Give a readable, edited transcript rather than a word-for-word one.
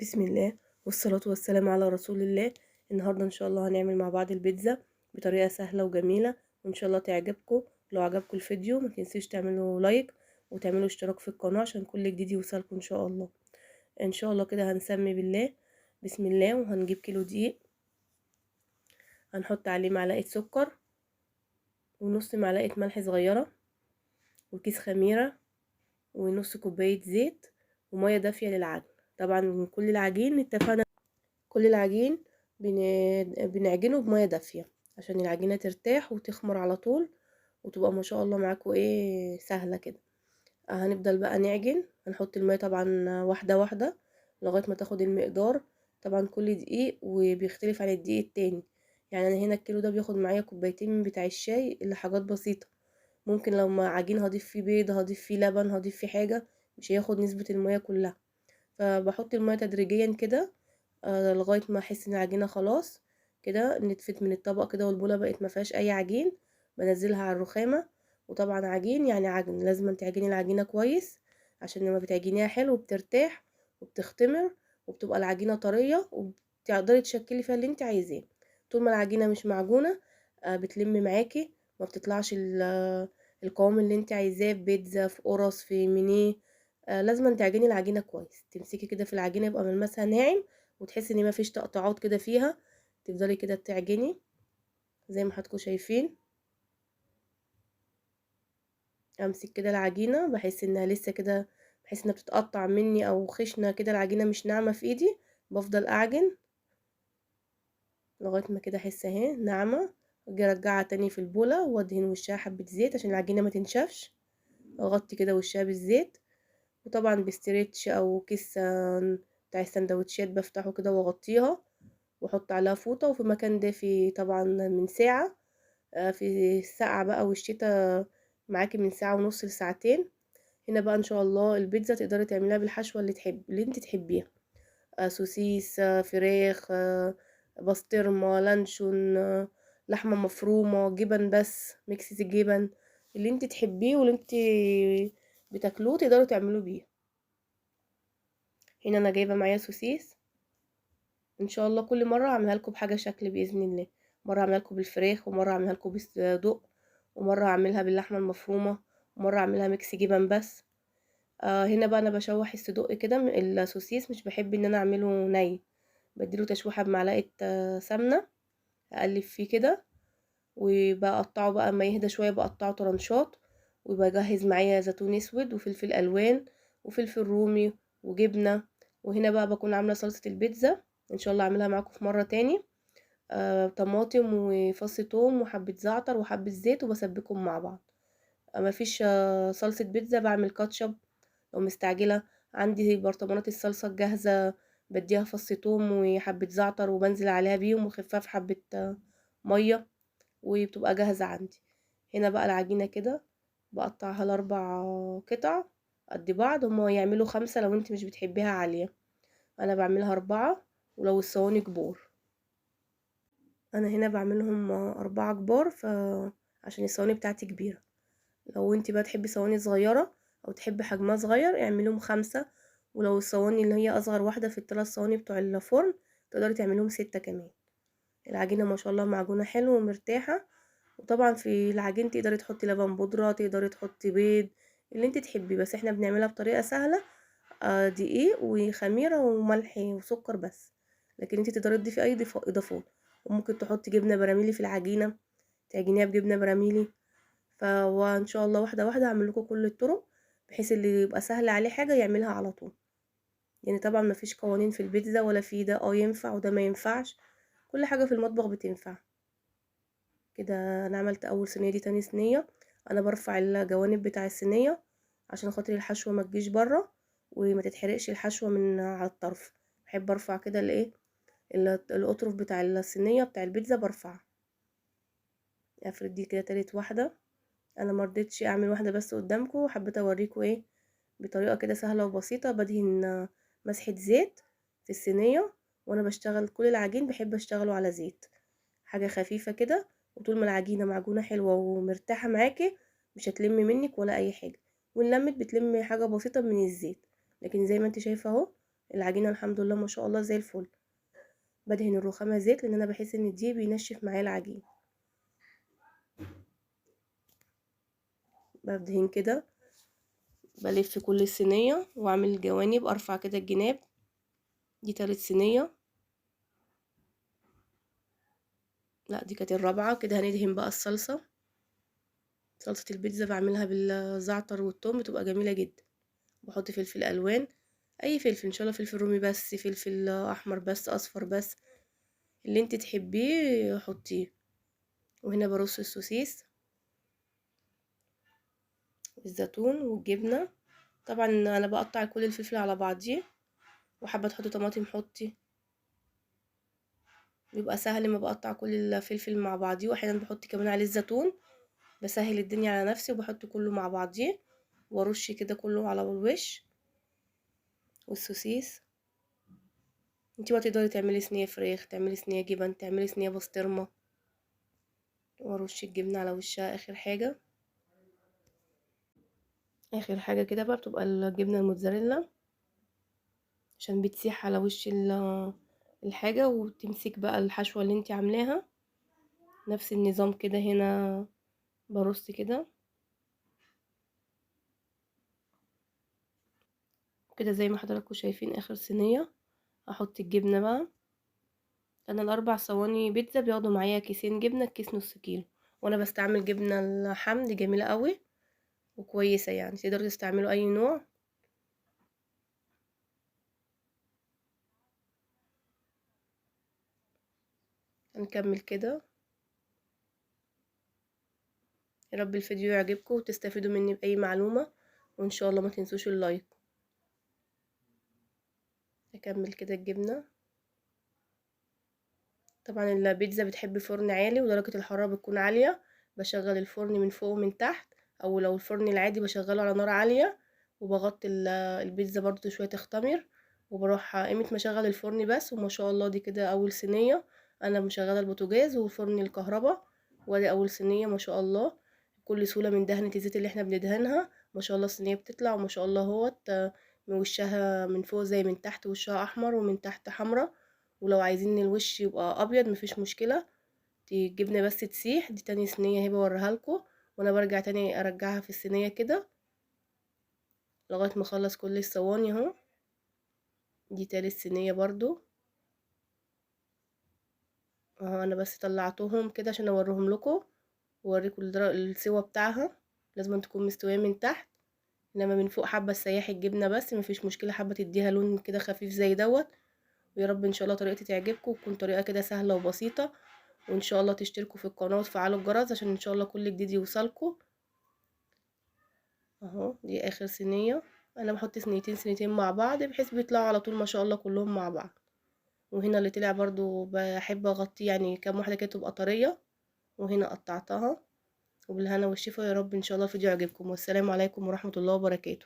بسم الله والصلاة والسلام على رسول الله. النهاردة ان شاء الله هنعمل مع بعض البيتزا بطريقة سهلة وجميلة، وان شاء الله تعجبكم. لو عجبكم الفيديو ما تنسوش تعملوا لايك وتعملوا اشتراك في القناة عشان كل جديد يوصلكم ان شاء الله. ان شاء الله كده هنسمي بالله. بسم الله. وهنجيب كيلو دقيق، هنحط عليه معلقة سكر ونص معلقة ملح صغيرة وكيس خميرة ونص كوباية زيت ومية دافية للعجن. طبعا كل العجين اتفقنا، كل العجين بنعجنه بمية دافية عشان العجينة ترتاح وتخمر على طول وتبقى ما شاء الله معاكم سهلة كده. هنفضل بقى نعجن، هنحط المية طبعا واحدة واحدة لغاية ما تاخد المقدار. طبعا كل دقيق وبيختلف عن الدقيق التاني، يعني انا هنا الكيلو ده بياخد معايا كوبايتين من بتاع الشاي اللي حاجات بسيطة. ممكن لو ما عجين هضيف فيه بيض، هضيف فيه لبن، هضيف فيه حاجة، مش هياخد نسبة المية كلها. فبحط المية تدريجيا كده لغايه ما احس ان العجينه خلاص كده نتفت من الطبق كده والبوله بقت ما فيهاش اي عجين. بنزلها على الرخامه. وطبعا عجين يعني عجن، لازم تعجني العجينه كويس عشان لما بتعجنيها حلو بترتاح وبتختمر وبتبقى العجينه طريه وبتقدري تشكلي فيها اللي انت عايزاه. طول ما العجينه مش معجونه بتلم معاكي، ما بتطلعش القوام اللي انت عايزاه في بيتزا، في قرص، في مينيه. لازم تعجني العجينه كويس، تمسكي كده في العجينه يبقى ملمسها ناعم وتحسي ان مفيش تقطعات كده فيها. تفضلي كده تعجني زي ما حضراتكم شايفين. امسك كده العجينه بحس انها لسه كده، بحس انها بتتقطع مني او خشنه كده، العجينه مش ناعمه في ايدي. بفضل اعجن لغايه ما كده احس اهي ناعمه. اجي ارجعها تاني في البوله وادهن وشها حبه زيت عشان العجينه ما تنشفش. اغطي كده وشها بالزيت، وطبعا بستريتش او كيس بتاع السندوتشات بفتحه كده واغطيها واحط عليها فوطه وفي مكان دافي طبعا من ساعه. في السقعة بقى والشتا معاكي من ساعة ونص لساعتين. هنا بقى ان شاء الله البيتزا تقدري تعمليها بالحشوة اللي انت تحبيها. سوسيس، فراخ، بسطرمة، لانشون، لحمة مفرومة، جبن، بس ميكس الجبن اللي انت تحبيه واللي انت بتاكلوه تقدروا تعملوا بيه. هنا انا جايبة معايا سوسيس. ان شاء الله كل مرة اعملها لكم بحاجة شكل بإذن الله. مرة اعملها لكم بالفراخ، ومرة اعملها لكم بالصدق، ومرة اعملها باللحمة المفرومة، ومرة اعملها ميكس جبن بس. هنا بقى انا بشوح الصدق كده، السوسيس مش بحب ان انا اعمله ني، بديله تشويحة بمعلقة سمنة، اقلب فيه كده وبقطعه بقى اما يهدى شوية بقطعه طرنشات. وبجهز معايا زيتون اسود وفلفل الوان وفلفل رومي وجبنة. وهنا بقى بكون عاملة صلصة البيتزا، ان شاء الله اعملها معاكم في مرة تاني. طماطم وفص ثوم وحبة زعتر وحبة زيت وبسبكهم مع بعض. مفيش صلصة بيتزا بعمل كاتشب. لو مستعجلة عندي برطمانات الصلصة الجاهزة، بديها فص ثوم وحبة زعتر وبنزل عليها بيهم وخفاف حبة مية وبتبقى جاهزة عندي. هنا بقى العجينة كده بقطعها لأربع قطع قد بعض، هما يعملوا 5 لو انت مش بتحبيها عالية، انا بعملها 4. ولو الصواني كبار انا هنا بعملهم 4 كبار، عشان الصواني بتاعتي كبيرة. لو انت بقى تحبي صواني صغيرة او تحبي حجمها صغير اعمليهم 5. ولو الصواني اللي هي اصغر واحدة في ال3 صواني بتوع الفرن تقدري تعمليهم 6 كمان. العجينة ما شاء الله معجونة حلو ومرتاحة. وطبعا في العجين تقدري تحطي لبن بودرة، تقدري تحطي بيض، اللي انت تحبيه، بس احنا بنعملها بطريقة سهلة. دقيق وخميرة وملح وسكر بس. لكن انت تقدري تضيفي اي اضافات، وممكن تحطي جبنة براميلي في العجينة، تعجنيها بجبنة براميلي. وان شاء الله واحدة واحدة هعمل لكم كل الطرق بحيث اللي يبقى سهل عليه حاجة يعملها على طول. يعني طبعا مفيش قوانين في البيتزا ولا في ده ينفع وده ما ينفعش، كل حاجة في المطبخ بتنفع. كده انا عملت اول صينية، دي تاني صينية. انا برفع الجوانب بتاع الصينية عشان خاطر الحشوة ما تجيش بره وما تتحرقش الحشوة من على الطرف. بحب ارفع كده الاطرف بتاع الصينية بتاع البيتزا برفع. افرد دي كده تالت واحدة. انا مرضتش اعمل واحدة بس قدامكم، حبيت اوريكم بطريقة كده سهلة وبسيطة. بدهن مسحة زيت في الصينية، وانا بشتغل كل العجين بحب اشتغله على زيت، حاجة خفيفة كده. وطول ما العجينة معجونة حلوة ومرتاحة معاكي مش هتلم منك ولا اي حاجة، وان لمت بتلم حاجة بسيطة من الزيت. لكن زي ما انت شايفة اهو العجينة الحمد لله ما شاء الله زي الفل. بدهن الرخامة زيت لان انا بحس ان دي بينشف معايا العجين. بدهن كده، بلف كل الصينية واعمل الجوانب، ارفع كده الجناب. دي تالت صينية، لا دي كانت الرابعة. كده هندهن بقى الصلصة. صلصة البيتزا بعملها بالزعتر والثوم، بتبقى جميلة جدا. بحط فلفل الوان، اي فلفل ان شاء الله، فلفل رومي بس، فلفل احمر بس، اصفر بس، اللي انت تحبيه حطيه. وهنا برص السوسيس، الزيتون والجبنة. طبعا انا بقطع كل الفلفل على بعضيه، وحابة تحطي طماطم حطي، بيبقى سهل ما بقطع كل الفلفل مع بعضيه. واحيانا بحط كمان عليه الزيتون، بسهل الدنيا على نفسي، وبحط كله مع بعضيه وارش كده كله على الوش. والسوسيس، انتي بقى تقدري تعملي صينيه فراخ، تعملي صينيه جبن، تعملي صينيه بسطرمه. وارش الجبنه على وشها اخر حاجه. اخر حاجه كده بقى بتبقى الجبنه الموتزاريلا، عشان بتسيح على وش الحاجه وتمسك بقى الحشوه اللي انتي عاملاها. نفس النظام كده هنا، برص كده كده زي ما حضراتكم شايفين. اخر صينيه احط الجبنه بقى. انا الاربع صواني بيتزا بياخدوا معايا كيسين جبنه، الكيس نص كيلو. وانا بستعمل جبنه الحمد، جميله قوي وكويسه، يعني تقدروا تستعملوا اي نوع. هنكمل كده. يا رب الفيديو يعجبكم وتستفيدوا مني باي معلومه، وان شاء الله ما تنسوش اللايك. اكمل كده الجبنه. طبعا البيتزا بتحب فرن عالي ودرجه الحراره بتكون عاليه. بشغل الفرن من فوق ومن تحت، او لو الفرن العادي بشغله على نار عاليه. وبغطي البيتزا برضو شويه تختمر. وبروح قيمه مشغل الفرن بس، وما شاء الله دي كده اول صينيه. انا مشغله البوتاجاز والفرن الكهرباء، وادي اول صينيه ما شاء الله. بكل سهوله من دهنه الزيت اللي احنا بندهنها ما شاء الله الصينيه بتطلع، وما شاء الله اهوت. من وشها من فوق زي من تحت، وشها احمر ومن تحت حمرا. ولو عايزين الوش يبقى ابيض مفيش مشكله، الجبنه بس تسيح. دي تاني صينيه هبه اوريها لكم. وانا برجع تاني ارجعها في الصينيه كده لغايه ما اخلص كل الصواني اهو. دي تالت صينيه برضو اهو. انا بس طلعتهم كده عشان اوريهم لكم، واوريكم السوا بتاعها. لازم تكون مستويه من تحت، انما من فوق حابه تسيحي الجبنه بس مفيش مشكله، حابه تديها لون كده خفيف زي دوت. ويا رب ان شاء الله طريقتي تعجبكم، وتكون طريقه كده سهله وبسيطه. وان شاء الله تشتركوا في القناه وتفعلوا الجرس عشان ان شاء الله كل جديد يوصلكم. اهو دي اخر صينيه. انا بحط صينيتين مع بعض بحيث بيطلعوا على طول ما شاء الله كلهم مع بعض. وهنا اللي طلع برضو بحب اغطيه، يعني كام واحده كده تبقى طريه. وهنا قطعتها. وبالهنا والشفا، يا رب ان شاء الله الفيديو يعجبكم، والسلام عليكم ورحمه الله وبركاته.